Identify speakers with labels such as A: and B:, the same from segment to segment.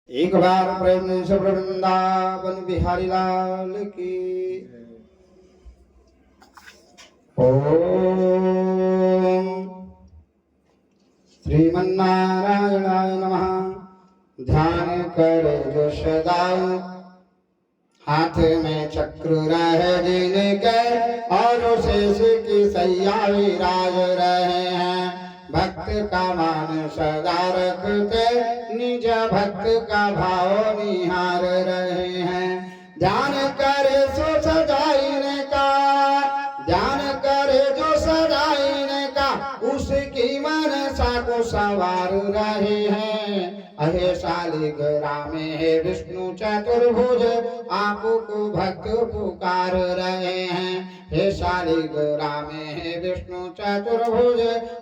A: एक बार प्रेम से वृंदावन बिहारी लाल की। ओम श्रीमन्नारायणाय नमः। ध्यान कर जो सदा हाथ में चक्र रह जिनके और शेष की सैया विराज रहे हैं। भक्त का मान सदा रखते निज भक्त का भाव निहार रहे हैं। ध्यान करे सो सजाइने का, ध्यान करे जो सजाइने का, उसकी मनसा को सवार रहे हैं। अहे शालिग्राम में है विष्णु चतुर्भुज, आपको भक्त पुकार रहे हैं। हे शालिग्राम में है विष्णु चतुर्भुज,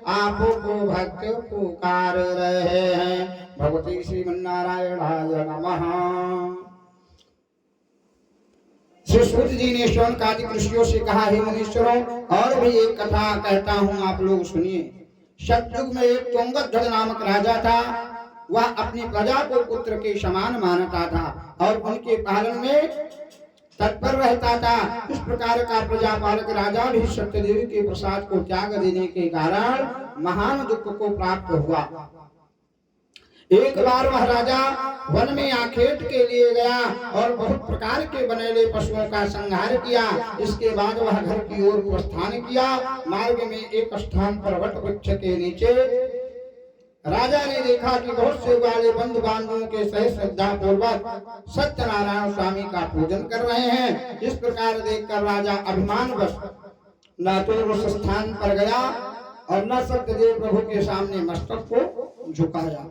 A: आपको भक्त पुकार रहे हैं। भगवती श्रीमन्नारायणाय नमः। श्री सूत जी ने शौनकादि ऋषियों से कहा, हे मुनीश्वरों, और भी एक कथा कहता हूँ, आप लोग सुनिए। सतयुग में एक तुंगध्वज नामक राजा था। वह अपनी प्रजा को पुत्र के समान मानता था और उनके पालन में तत्पर रहता था। इस प्रकार का प्रजापालक राजा भी सत्यदेव के प्रसाद को त्याग देने के कारण महान दुख को प्राप्त हुआ। एक बार वह राजा वन में आखेट के लिए गया और बहुत प्रकार के बनेले पशुओं का संहार किया। इसके बाद वह घर की ओर प्रस्थान किया। मार्ग में एक स्थान पर वट वृक्ष के नीचे राजा ने देखा कि बहुत से वाले बंधु बांधवों के सहित श्रद्धा पूर्वक सत्यनारायण स्वामी का पूजन कर रहे हैं। इस प्रकार देखकर राजा अभिमानवश न तो उस स्थान पर गया और न सत्यदेव प्रभु के सामने मस्तक को झुकाया।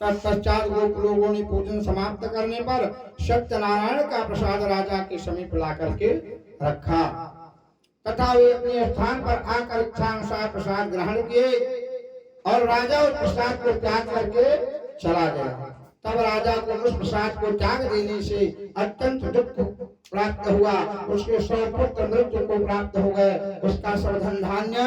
A: तत्पश्चात गोप लोगों ने पूजन समाप्त करने पर सत्यनारायण का प्रसाद राजा के समीप ला करके रखा तथा वे अपने स्थान पर आकर इच्छानुसार प्रसाद ग्रहण किए और राजा उस प्रसाद को त्याग करके चला गया। तब राजा को उस प्रसाद को त्याग देने से अत्यंत दुख प्राप्त हुआ। उसके 100 पुत्र मृत्यु को प्राप्त हो गए, उसका सब धन धान्य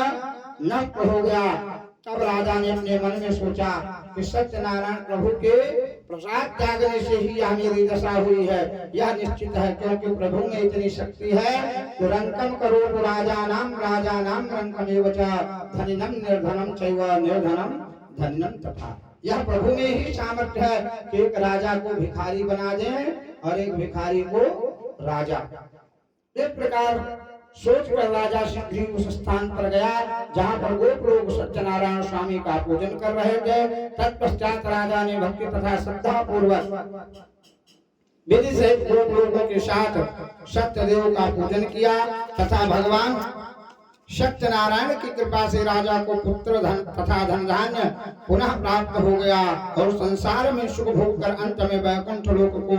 A: नष्ट हो गया। तब राजा ने अपने मन में सोचा कि सत्यनारायण प्रभु के प्रसाद त्यागने से ही यह मेरी दशा हुई है। यह निश्चित है, क्योंकि प्रभु में इतनी शक्ति है कि रंकम करो तो राजा नाम रंकमेव च धनिनम निर्धनम चैव निर्धनम धनिनम तथा। यह प्रभु में ही सामर्थ्य है कि एक राजा को भिखारी बना दें और एक भिखारी को राजा। इस प्रकार सोचकर राजा शीघ्र ही उस स्थान पर गया जहाँ पर गोप लोग सत्यनारायण स्वामी का पूजन कर रहे थे। तत्पश्चात राजा ने भक्ति तथा श्रद्धा पूर्वक विधि से गोप लोगों के साथ सत्यदेव का पूजन किया तथा भगवान सत्यनारायण की कृपा से राजा को पुत्र धन तथा धन धान्य पुनः प्राप्त हो गया और संसार में सुख भोग कर अंत में वैकुंठ लोक को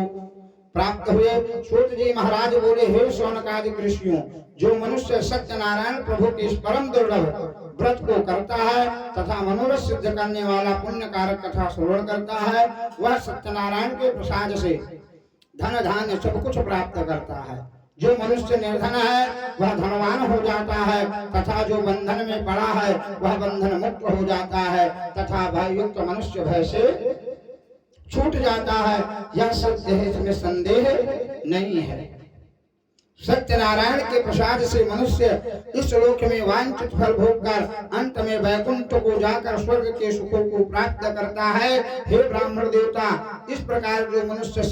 A: प्राप्त हुए। सूत जी महाराज बोले, हे शौनकादि ऋषियों, जो मनुष्य सत्यनारायण प्रभु के इस परम दुर्लभ व्रत को करता है तथा मनोरथ सिद्ध करने वाला पुण्य कारक कथा श्रवण करता है, वह सत्यनारायण के प्रसाद से धन धान्य सब कुछ प्राप्त करता है। जो मनुष्य निर्धन है वह धनवान हो जाता है तथा जो बंधन में पड़ा है वह बंधन मुक्त हो जाता है तथा भययुक्त मनुष्य भय से छूट जाता है। यह सत्य है, इसमें संदेह नहीं है। सत्यनारायण के प्रसाद से मनुष्य इस लोक में वांछित फल भोग कर अंत में वैकुंठ को जाकर स्वर्ग के सुखों को प्राप्त करता है। हे ब्राह्मण देवता, इस प्रकार जो मनुष्य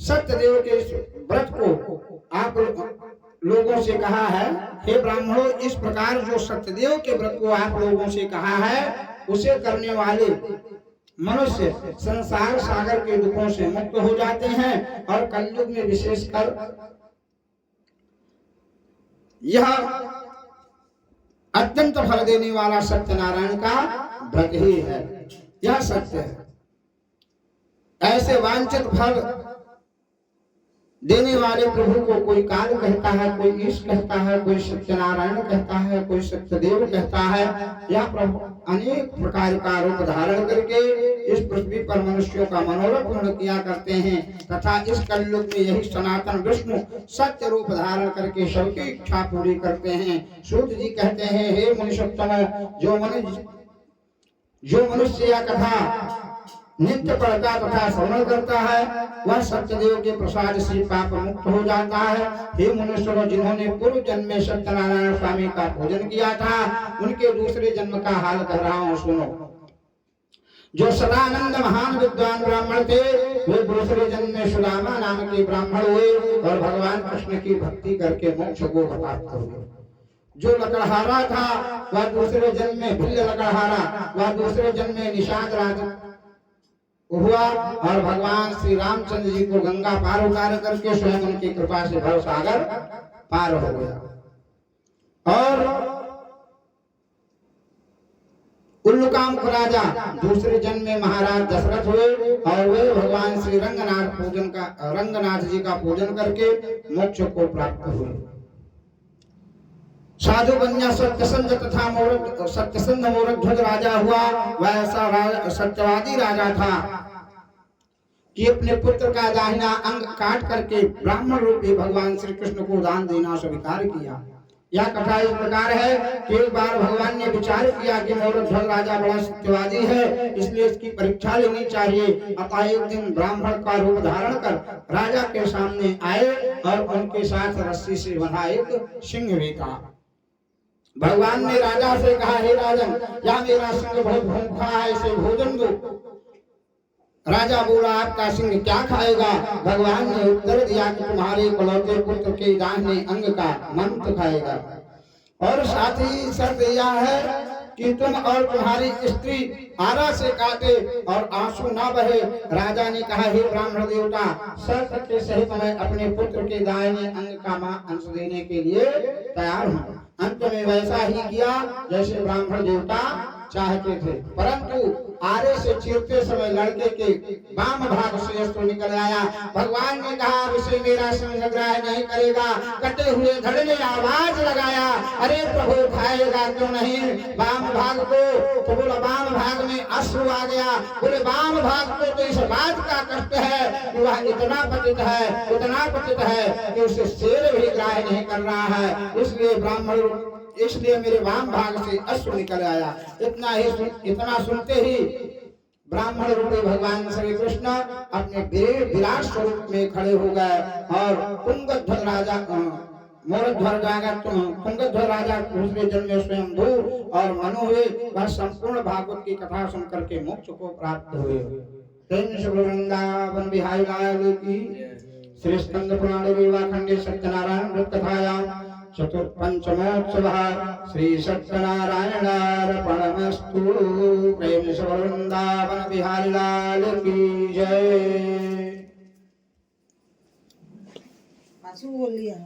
A: सत्यदेव के व्रत को आप लोगों से कहा है, हे ब्राह्मणों, इस प्रकार जो सत्यदेव के व्रत को आप लोगों से कहा है, उसे करने वाले मनुष्य संसार सागर के दुखों से मुक्त हो जाते हैं और कलयुग में विशेषकर यह अत्यंत फल देने वाला सत्यनारायण का व्रत ही है। यह सत्य है। ऐसे वांछित फल देने वाले प्रभु को कोई काल कहता है, कोई ईश कहता है, कोई सत्यनारायण कहता है, कोई सत्यदेव कहता है। यह प्रभु अनेक प्रकार का रूप धारण करके इस पृथ्वी पर मनुष्यों का मनोरथ पूर्ण किया करते हैं तथा इस कलयुग में यही सनातन विष्णु सत्य रूप धारण करके सबकी इच्छा पूरी करते हैं। सूत जी कहते हैं, हे मुनिषोत्तम, जो मनुष्य जो मनुष्य यह कथा नित्य पढ़ता तथा श्रवण करता है वह सत्यदेव के प्रसाद से पाप मुक्त हो जाता है। हे मनुष्यों, जिन्होंने पूर्व जन्म में सत्यनारायण स्वामी का पूजन किया था उनके दूसरे जन्म का हाल कह रहा हूँ, सुनो। जो सदानंद महान विद्वान ब्राह्मण थे वे दूसरे जन्म में सुदामा नाम के ब्राह्मण हुए और भगवान कृष्ण की भक्ति करके मोक्ष को प्राप्त हुए। जो लकड़हारा था वह दूसरे जन्म में भिल्ल लकड़हारा, वह दूसरे जन्म में निषाद राजा हुआ और भगवान श्री रामचंद्र जी को गंगा पार उतार करके स्वयं उनकी कृपा से भव सागर पार हो गया। और उल्लुकामुख राजा दूसरे जन्म में महाराज दशरथ हुए और वे भगवान श्री रंगनाथ जी का पूजन करके मोक्ष को प्राप्त हुए। साधु कन्या सत्यसंध तथा सत्यसंध मोरध्वज राजा हुआ। वह ऐसा सत्यवादी राजा था कि अपने पुत्र का दाहिना अंग काट करके ब्राह्मण रूपी भगवान श्री कृष्ण को दान देना स्वीकार किया। यह कथा इस प्रकार है कि एक बार भगवान ने विचार किया कि मोरध्वज राजा बड़ा सत्यवादी है, इसलिए इसकी परीक्षा लेनी चाहिए। अतः एक दिन ब्राह्मण का रूप धारण कर राजा के सामने आए और उनके साथ रस्सी से बंधा एक सिंह भी था। भगवान ने राजा से कहा, हे राजन, या मेरा सिंह बहुत भूखा है, इसे भोजन दो। राजा बोला, आपका सिंह क्या खाएगा? भगवान ने उत्तर दिया कि तुम्हारे इकलौते पुत्र के दाहिने अंग का मंत्र खाएगा, और साथ ही शर्त यह है कि तुम और तुम्हारी स्त्री आरा से काटे और आंसू ना बहे। राजा ने कहा, हे ब्राह्मण देवता, शर्त के सहित मैं अपने पुत्र के दाहिने अंग का अंश देने के लिए तैयार हूँ। अंत में वैसा ही किया जैसे ब्राह्मण देवता चाहते थे, परंतु आरे से चीरते समय लड़के के वाम भाग से अश्रु निकल आया। भगवान ने कहा, इसे मेरा सिंह ग्राह्य नहीं करेगा। कटे हुए धड़ ने आवाज लगाया, अरे प्रभु, खाएगा क्यों नहीं वाम भाग को? तो बोला, वाम भाग में अश्रु आ गया। बोले, वाम भाग को तो इस बात का कष्ट है कि वह इतना पतित है कि उसे शेर भी ग्राह्य नहीं कर रहा है, इसलिए मेरे वाम भाग से अश्रु निकल आया। इतना सुनते ही ब्राह्मण रूपी भगवान श्री कृष्ण अपने विराट स्वरूप में खड़े हो गए और तुंगध्वज राजा दूसरे जन्म में स्वयं भू और मनु हुए। वह संपूर्ण भागवत की कथा सुन करके मोक्ष को प्राप्त हुए। वृंदावन बिहारी लाल की श्री स्कंद पुराण रीवाखंडे सत्यनारायण व्रत कथायां चतुर्पंचमोत्सवः श्री सत्यनारायणार्पणमस्तु। प्रेम से वृंदावन बिहारी लाल की जय।
B: बोल लिया